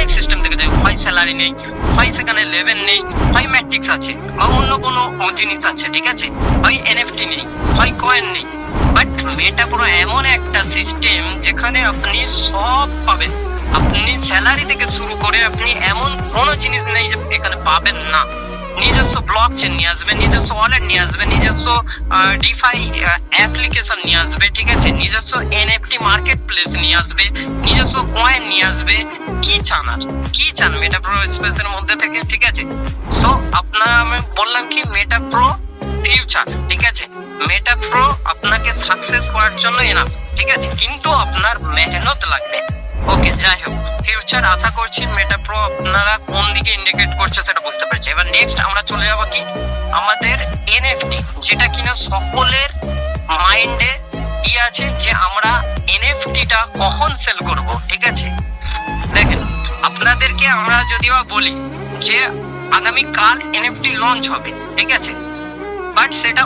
অনেক সিস্টেম থেকে যায়, হয় স্যালারি নেই, হয় সেখানে লেভেল নেই, হয় ম্যাট্রিক্স আছে বা অন্য কোনো জিনিস আছে, ঠিক আছে, হয় এনএফটি নেই, হয় কয়েন নেই। বাট মেটাপ্রো এমন একটা সিস্টেম যেখানে আপনি সব পাবেন। আপনি স্যালারি থেকে শুরু করে আপনি এমন কোনো জিনিস নেই যে এখানে পাবেন না। নিজস্ব ব্লক চেন নিয়ে আসবে, নিজস্ব ওয়ালেট নিয়ে আসবে, নিজস্ব ডিফাই অ্যাপ্লিকেশন নিয়ে আসবে, ঠিক আছে, নিজস্ব এনএফটি মার্কেট প্লেস নিয়ে আসবে, নিজস্ব কয়েন নিয়ে আসবে। কি চান আর কি চান মেটাপ্রো স্পেসের মধ্যে থেকে, ঠিক আছে। সো আপনারা, আমি বললাম কি মেটাপ্রো ফিউচার, ঠিক আছে। মেটাপ্রো আপনাকে সাকসেস করার জন্য এনাফ, ঠিক আছে, কিন্তু আপনার মেহনত লাগবে। ওকে, যাই হোক, ফিউচার আশা করছি মেটাপ্রো আপনারা কোন দিকে ইন্ডিকেট করছে সেটা বুঝতে পারছি। এবার নেক্সট আমরা চলে যাবো কি আমাদের এনএফটি, যেটা কিনা সকলের মাইন্ডে কি আছে যে আমরা এনএফটিটা কখন সেল করব, ঠিক আছে। দেখেন, আপনাদেরকে আমরা যদিও বলি যে আগামীকাল এনএফটি লঞ্চ হবে, ঠিক আছে, বাট সেটা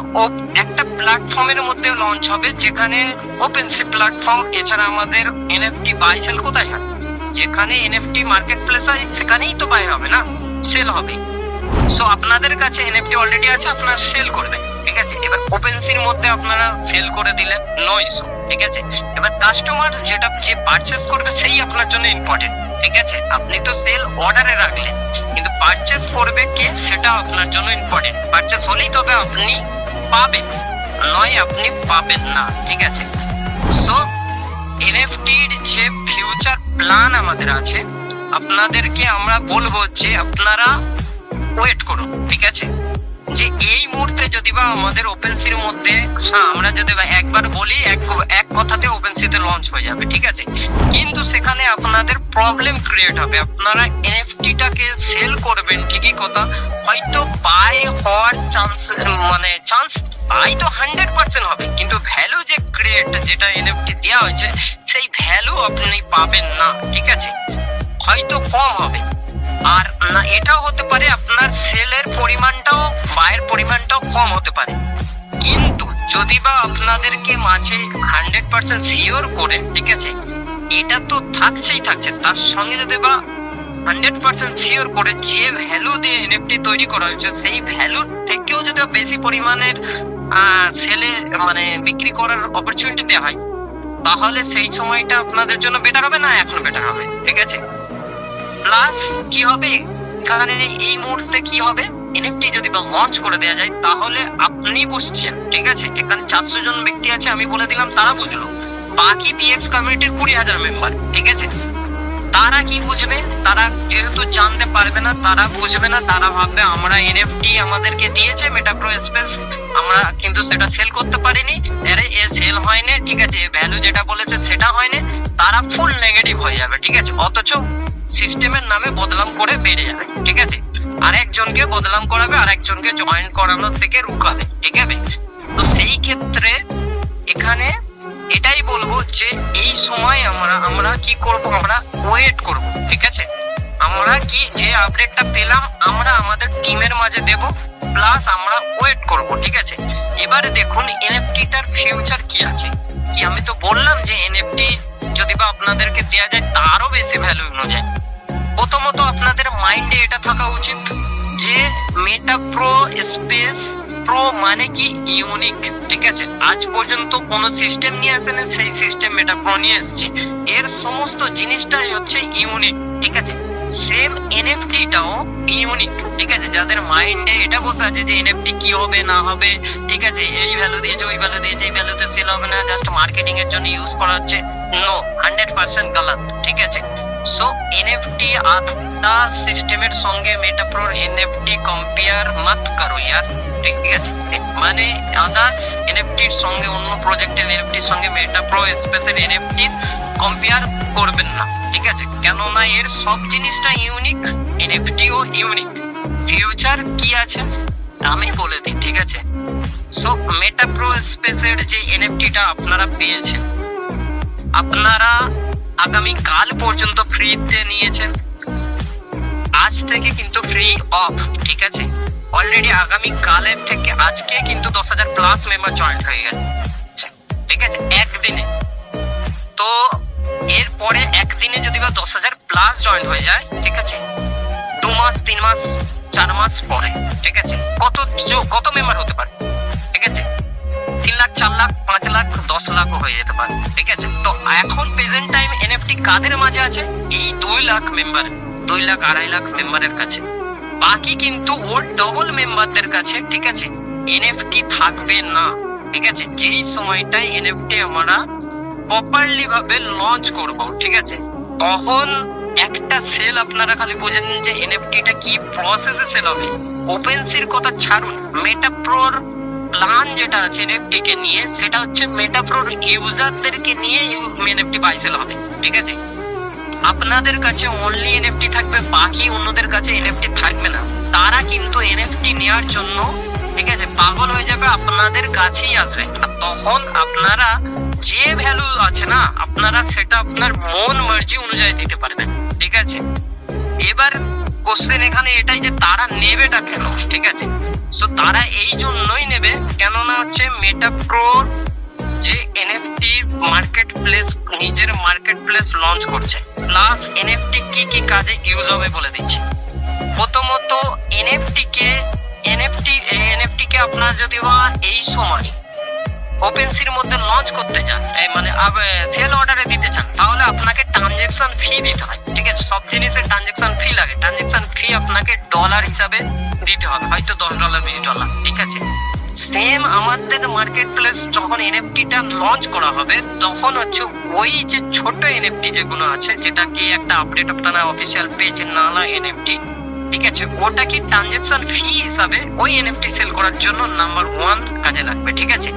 একটা প্ল্যাটফর্মের মধ্যে লঞ্চ হবে যেখানে ওপেনসি প্ল্যাটফর্ম। এছাড়া আমাদের এনএফটি বাই সেল কোথায় হয়? যেখানে এনএফটি মার্কেট প্লেস হয় সেখানেই তো বাই হবে না, সেল হবে। সো আপনাদের কাছে এনএফটি অলরেডি আছে, আপনারা সেল করবেন, ঠিক আছে। এবার ওপেনসির মধ্যে আপনারা সেল করে দিলেন, নো ইস্যু, ঠিক আছে। এবার কাস্টমার যেটা যে পারচেস করবে সেই আপনার জন্য ইম্পর্টেন্ট, ঠিক আছে। আপনি তো সেল অর্ডারে রাখলেন, কিন্তু পারচেস করবে কে সেটা আপনার জন্য ইম্পর্টেন্ট। পারচেস হলেই তবে আপনি পাবেন, নয় আপনি পাবেন না, ঠিক আছে। সো এনএফটির যে ফিউচার প্ল্যান আমাদের আছে, আপনাদেরকে আমরা বলবো যে আপনারা ওয়েট করুন, ঠিক আছে। যে এই মুহূর্তে যদি বা আমাদের ওপেনসির মধ্যে, হ্যাঁ আমরা যদি একবার বলি এক কথাতে ওপেনসিতে লঞ্চ হয়ে যাবে, ঠিক আছে, কিন্তু সেখানে আপনাদের প্রবলেম ক্রিয়েট হবে। আপনারা এনএফটিটাকে সেল করবেন ঠিকই কথা, হয়তো বাই হওয়ার চান্স বাই তো 100% হবে, কিন্তু ভ্যালু যে ক্রিয়েট যেটা এনএফটি দেওয়া হয়েছে সেই ভ্যালু আপনি পাবেন না, ঠিক আছে, হয়তো কম হবে। আর না এটাও হতে পারে আপনার সেলের পরিমাণটাও বায়ের পরিমাণটাও কম হতে পারে। কিন্তু যদি বা আপনাদেরকে মাঝে 100% শিওর করে, ঠিক আছে, এটা তো থাকছে, তার সঙ্গে যদি বা 100% শিওর করে যে ভ্যালু দিয়ে এনএফটি তৈরি করা হয়েছে সেই ভ্যালুর থেকেও যদি বেশি পরিমাণের সেলে বিক্রি করার অপরচুনিটি দেওয়া হয়, তাহলে সেই সময়টা আপনাদের জন্য বেটার হবে না এখন বেটার হবে, ঠিক আছে। প্লাস কি হবে এখানে এই মুহূর্তে কি হবে, এনএফটি যদি বা লঞ্চ করে দেওয়া যায় তাহলে আপনি বুঝছেন, ঠিক আছে, এখানে 400 জন ব্যক্তি আছে, আমি বলে দিলাম তারা বুঝলো, বাকি পিএক্স কমিউনিটির 20,000 মেম্বার, ঠিক আছে, তারা কি বুঝবে? তারা যেহেতু জানতে পারবে না, তারা বুঝবে না, তারা ভাববে আমরা এনএফটি আমাদেরকে দিয়েছে মেটাপ্রো স্পেস, আমরা কিন্তু সেটা সেল করতে পারিনি, আরে এ সেল হয়নি, ঠিক আছে, ভ্যালু যেটা বলেছে সেটা হয়নি, তারা ফুল নেগেটিভ হয়ে যাবে, ঠিক আছে। অথচ সিস্টেমের নামে বদনাম করে বেড়ে যাবে, ঠিক আছে, আরেকজনকে বদনাম করাবে, আরেকজনকে জয়েন করানোর থেকে রুকাবে, ঠিক আছে। তো সেই ক্ষেত্রে এখানে এটাই বলবো যে এই সময় আমরা কি করব, আমরা ওয়েট করব, ঠিক আছে। আমরা কি যে আপডেটটা পেলাম আমরা আমাদের টিমের মাঝে দেব, প্লাস আমরা ওয়েট করব, ঠিক আছে। এবারে দেখুন এনএফটিটার ফিউচার কি আছে, কি আমি তো বললাম যে এনএফটি যদি বা আপনাদেরকে দেওয়া যায় তারও বেশি ভ্যালু অনুযায়ী, প্রথমত আপনাদের মাইন্ডে এটা থাকা উচিত যে মেটাপ্রো স্পেস প্রো মানে কি ইউনিক, ঠিক আছে। আজ পর্যন্ত কোন সিস্টেম নিয়ে আসেনি, সেই সিস্টেম মেটাপ্রো নিয়ে এসেছে, এর সমস্ত জিনিসটাই হচ্ছে ইউনিক, ঠিক আছে। সেম এনএফটিটাও ইউনিক, ঠিক আছে। যাদের মাইন্ডে এটা বসে আছে যে এনএফটি কি হবে না হবে, ঠিক আছে, এই ভ্যালু দিয়েছে ওই ভ্যালু দিয়েছে, এই ভ্যালুতে সেল হবে না, জাস্ট মার্কেটিং এর জন্য ইউজ করা হচ্ছে, নো, 100% গলত, ঠিক আছে। সো এনএফটি আদা সিস্টেমের সঙ্গে মেটাপ্রোর এনএফটি কম্পেয়ার মত করো ইয়ার, ঠিক আছে। মানে আদার্স এনএফটির সঙ্গে অন্য প্রজেক্টের এনএফটির সঙ্গে মেটাপ্রো স্পেসের এনএফটি কম্পেয়ার করবেন না, ঠিক আছে, কেননা এর সব জিনিসটা ইউনিক, এনএফটিও ইউনিক। ফিউচার কি আছে আমি বলে দিই, ঠিক আছে। সো মেটাপ্রো স্পেসের যে এনএফটিটা আপনারা পেয়েছেন, আপনারা আগামী কাল পর্যন্ত ফ্রিতে নিয়েছেন, আজ থেকে কিন্তু ফ্রি অফ, ঠিক আছে। অলরেডি আগামী কালের থেকে আজকে কিন্তু 10,000 প্লাস মেম্বার জয়েন্ট হয়ে গেছে, ঠিক আছে, একদিনে। তো এরপরে একদিনে যদি বা 10,000 প্লাস জয়েন হয়ে যায়, ঠিক আছে, 2 মাস 3 মাস 4 মাস পরে, ঠিক আছে, কত মেম্বার হতে পারে, ঠিক আছে, 3 লাখ 4 লাখ 5 লাখ 10 লাখও হয়ে যেতে পারে, ঠিক আছে। তো এখন প্রেজেন্ট টাইম এনএফটি কাদের মাঝে আছে? এই 2 লাখ মেম্বার, 2 লাখ 2.5 লাখ মেম্বারের কাছে। বাকি কিন্তু ওর ডবল মেম্বারদের কাছে, ঠিক আছে, এনএফটি থাকবে না, ঠিক আছে। যেই সময়টায় এনএফটি আমরা প্রপারলি ভাবে লঞ্চ করব, ঠিক আছে, তখন একটা সেল আপনারা খালি বোঝেন যে এনএফটিটা কি প্রসেসে সেল হবে। ওপেনসির কথা ছাড়ুন, মেটাপ্রোর প্ল্যান যেটা আছে এনএফটি কে নিয়ে, সেটা হচ্ছে মেটাপ্রোর ইউজারদেরকে নিয়ে এনএফটি বাই সেল হবে, ঠিক আছে। আপনাদের কাছে অনলি এনএফটি থাকবে, বাকি অন্যদের কাছে এনএফটি থাকবে না। তারা কিন্তু এনএফটি নেওয়ার জন্য, ঠিক আছে, পাগল হয়ে যাবে, আপনাদের কাছেই আসবে। আর তখন আপনারা যে ভ্যালু আছে না, আপনারা সেটা আপনার মন মার্জি অনুযায়ী দিতে পারবেন, ঠিক আছে। এবার কোশ্চেন এখানে এটাই যে তারা নেবেটা কেন, ঠিক আছে। সো তারা এই জন্যই নেবে, কেননা হচ্ছে মেটাপ্রোর যে এনএফটি মার্কেট প্লেস, নিজের মার্কেট প্লেস লঞ্চ করছে, প্লাস এনএফটি কি কি কাজে ইউজ হবে বলে দিচ্ছি। প্রথমত এনএফটি কে আপনার যদি বা এই সময় ওপেনসির মধ্যে লঞ্চ করতে চান, মানে সেল অর্ডারে দিতে চান, তাহলে আপনাকে ট্রানজেকশন ফি দিতে হয়, ঠিক আছে। সব জিনিসের ট্রানজেকশন ফি লাগে, ট্রানজেকশন ফি আপনাকে ডলার হিসাবে দিতে হবে, হয়তো $10 $20, ঠিক আছে। সেম আমাদের মার্কেট প্লেস যখন এনএফটিটা লঞ্চ করা হবে, তখন হচ্ছে ওই যে ছোট এনএফটি যেগুলো আছে, যেটা কি একটা আপডেট আপনারা অফিসিয়াল পেজ নালা এনএফটি, ঠিক আছে, ওটা কি ট্রানজেকশন ফি হিসাবে ওই এনএফটি সেল করার জন্য নাম্বার 1 কাজে লাগবে, ঠিক আছে।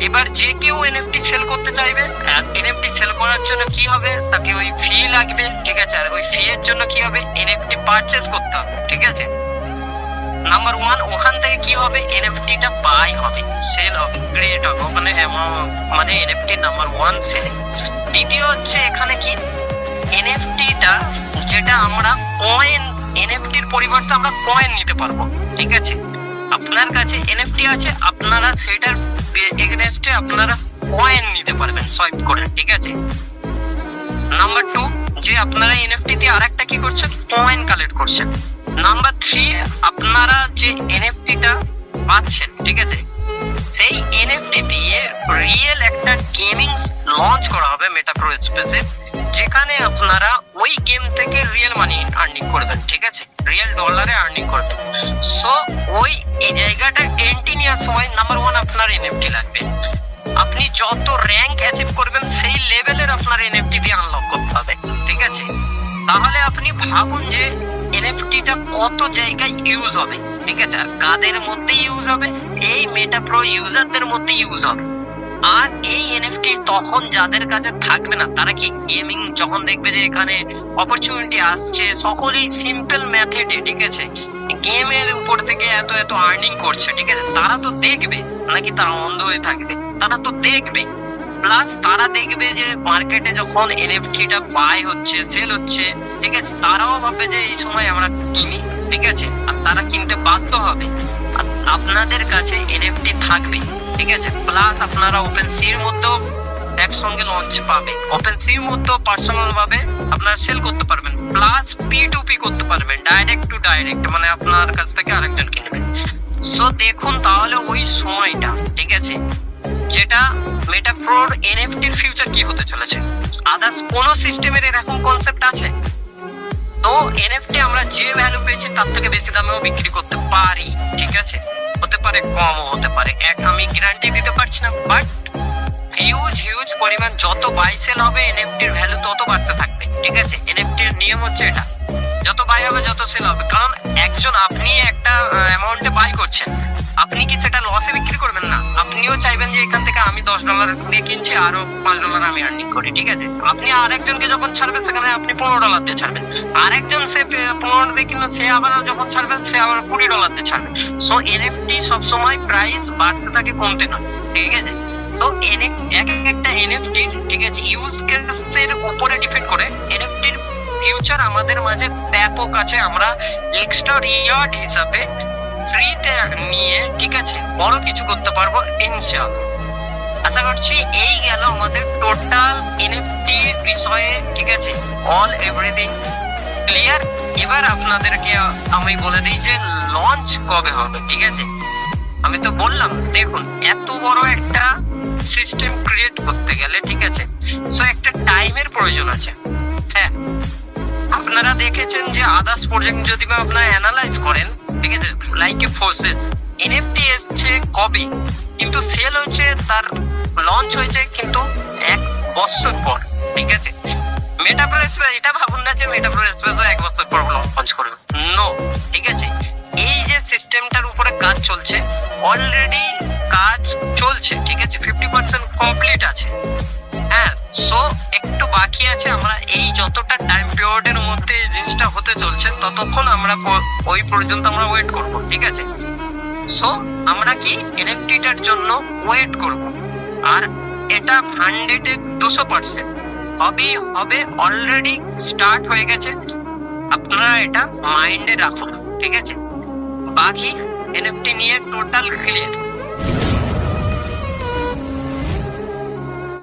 এবার যে কেউ এনএফটি সেল করতে চাইবে, আর এনএফটি সেল করার জন্য কি হবে, তাকে ওই ফি লাগবে, ঠিক আছে। আর ওই ফি এর জন্য কি হবে, এনএফটি পারচেজ করতে হবে, ঠিক আছে। নাম্বার 1, ওখান থেকে কি হবে, এনএফটিটা বাই হবে, সেল হবে, ক্রিয়েট হবে, ওখানে মানে এনএফটি নাম্বার 1 সেল। দ্বিতীয় হচ্ছে এখানে কি, এনএফটিটা যেটা আমরা কয়েন, এনএফটির পরিবর্তে আমরা কয়েন নিতে পারবো, ঠিক আছে। আপনার কাছে এনএফটি আছে, আপনারা সেটার এগেনস্টে আপনারা কয়েন নিতে পারবেন সোয়াইপ করে, ঠিক আছে। নাম্বার 2, যে আপনারা এনএফটি দিয়ে আরেকটা কি করছেন, কয়েন কালেক্ট করছেন। নাম্বার 3, আপনারা যে এনএফটিটা পাচ্ছেন, ঠিক আছে, সেই এনএফটি দিয়ে রিয়েল একটা গেমিং লঞ্চ করা হবে মেটাপ্রো স্পেসে, যেখানে আপনারা ওই গেম থেকে রিয়েল মানি আর্নিং করবেন, ঠিক আছে, রিয়েল ডলারে আর্নিং করবেন। সো ওই এই জায়গাটা এন্ট্রি নেওয়ার সময় নাম্বার 1 আপনার এনএফটি লাগবে। আপনি যত র্যাঙ্ক অ্যাচিভ করবেন সেই লেভেলের আপনার এনএফটি দিয়ে আনলক করতে হবে, ঠিক আছে। তাহলে আপনি ভাবুন যে এনএফটিটা কত জায়গায় ইউজ হবে, ঠিক আছে, আর কাদের মধ্যে ইউজ হবে, এই মেটাপ্রো ইউজারদের মধ্যে ইউজ হবে। আর এই এনএফটি তখন যাদের কাছে থাকবে না, তারা কি গেমিং যখন দেখবে যে এখানে অপরচুনিটি আসছে, সকলেই সিম্পল মেথডে, ঠিক আছে, গেমের উপর থেকে এত এত আর্নিং করছে, ঠিক আছে, তারা তো দেখবে, নাকি তারা অন্ধ হয়ে থাকবে, তারা তো দেখবে। প্লাস তারা দেখবে যে মার্কেটে যখন এনএফটিটা বাই হচ্ছে, সেল হচ্ছে, ঠিক আছে, তারাও ভাববে যে এই সময় আমরা কিনি, ঠিক আছে, আর তারা কিনতে বাধ্য হবে। আর আপনাদের কাছে এনএফটি থাকবে, ঠিক আছে। প্লাস আপনারা ওপেনসির মধ্যেও একসঙ্গে লঞ্চ পাবে, ওপেনসির মধ্যেও পার্সোনাল ভাবে আপনারা সেল করতে পারবেন, প্লাস P2P করতে পারবেন, ডাইরেক্ট টু ডাইরেক্ট, মানে আপনার কাছ থেকে আরেকজন কিনবে। সো দেখুন তাহলে ওই সময়টা, ঠিক আছে, যেটা মেটাপ্রোর এনএফটির ফিউচার কি হতে চলেছে। আদার্স কোন সিস্টেমের এরকম কনসেপ্ট আছে? তো এনএফটি আমরা যে ভ্যালু পেয়েছি তার থেকে বেশি দামেও বিক্রি করতে পারি, ঠিক আছে, হতে পারে কমও হতে পারে, আমি গ্যারান্টি দিতে পারছি না, বাট হিউজ পরিমাণ যত বাই সেল হবে এনএফটির ভ্যালু তত বাড়তে থাকবে, ঠিক আছে। এনএফটির নিয়ম হচ্ছে এটা, যত বাই হবে যত সেল হবে। কারণ একজন আপনি একটা অ্যামাউন্টে বাই করছেন, আপনি কি সেটা লসে বিক্রি করবেন না, আপনিও চাইবেন যে এখান থেকে আমি $10 দিয়ে কিনছি, আরো $5 আমি আর্নিং করি, ঠিক আছে। আপনি আরেকজনকে যখন ছাড়বেন সেখানে আপনি $15 দিয়ে ছাড়বেন, আরেকজন সে 15 দিয়ে কিনলো, সে আবার যখন ছাড়বেন সে আবার $20 দিয়ে ছাড়বেন। সো এনএফটি সবসময় প্রাইস বাড়তে থাকে, কমতে নয়, ঠিক আছে। সো একটা এনএফটি, ঠিক আছে, ইউজ কেসের উপরে ডিপেন্ড করে এনএফটির ফিউচার আমাদের মাঝে ব্যাপক আছে। আমরা এক্সট্রা রিওয়ার্ড হিসাবে ফ্রিতে নিয়ে, ঠিক আছে, বড় কিছু করতে পারবো ইনশাআল্লাহ। আর আশা করছি এই গেল আমাদের টোটাল এনএফটি বিষয়ে, ঠিক আছে, অল এভরিথিং ক্লিয়ার। এবার আপনাদেরকে আমি বলে দিই যে লঞ্চ কবে হবে, ঠিক আছে। আমি তো বললাম, দেখুন এত বড় একটা সিস্টেম ক্রিয়েট করতে গেলে, ঠিক আছে, সো একটা টাইমের প্রয়োজন আছে। হ্যাঁ, আপনারা দেখেছেন যে আদার্স প্রজেক্ট যদি আপনারা অ্যানালাইজ করেন, ঠিক আছে, লাইক এ ফোর্সেস, এনএফটি এসছে কবে, কিন্তু সেল হয়েছে, তার লঞ্চ হয়েছে কিন্তু 1 বছর পর, ঠিক আছে। মেটাভার্স, এটা ভাবুন না যে মেটাভার্স 1 বছর পর লঞ্চ করবে, নো, ঠিক আছে। এই যে সিস্টেমটার উপরে কাজ চলছে, অলরেডি কাজ চলছে, ঠিক আছে, 50% কমপ্লিট আছে। হ্যাঁ, সো একটু বাকি আছে। আমরা এই যতটা টাইম পিরিয়ডের মধ্যে এই জিনিসটা হতে চলছে, ততক্ষণ আমরা ওই পর্যন্ত আমরা ওয়েট করব, ঠিক আছে। সো আমরা কি এনএফটিটার জন্য ওয়েট করব, আর এটা 100-এ 200% হবে, অলরেডি স্টার্ট হয়ে গেছে। আপনারা এটা মাইন্ডে রাখুন, ঠিক আছে। বাকি এনএফটি নিয়ে টোটাল ক্লিয়ার।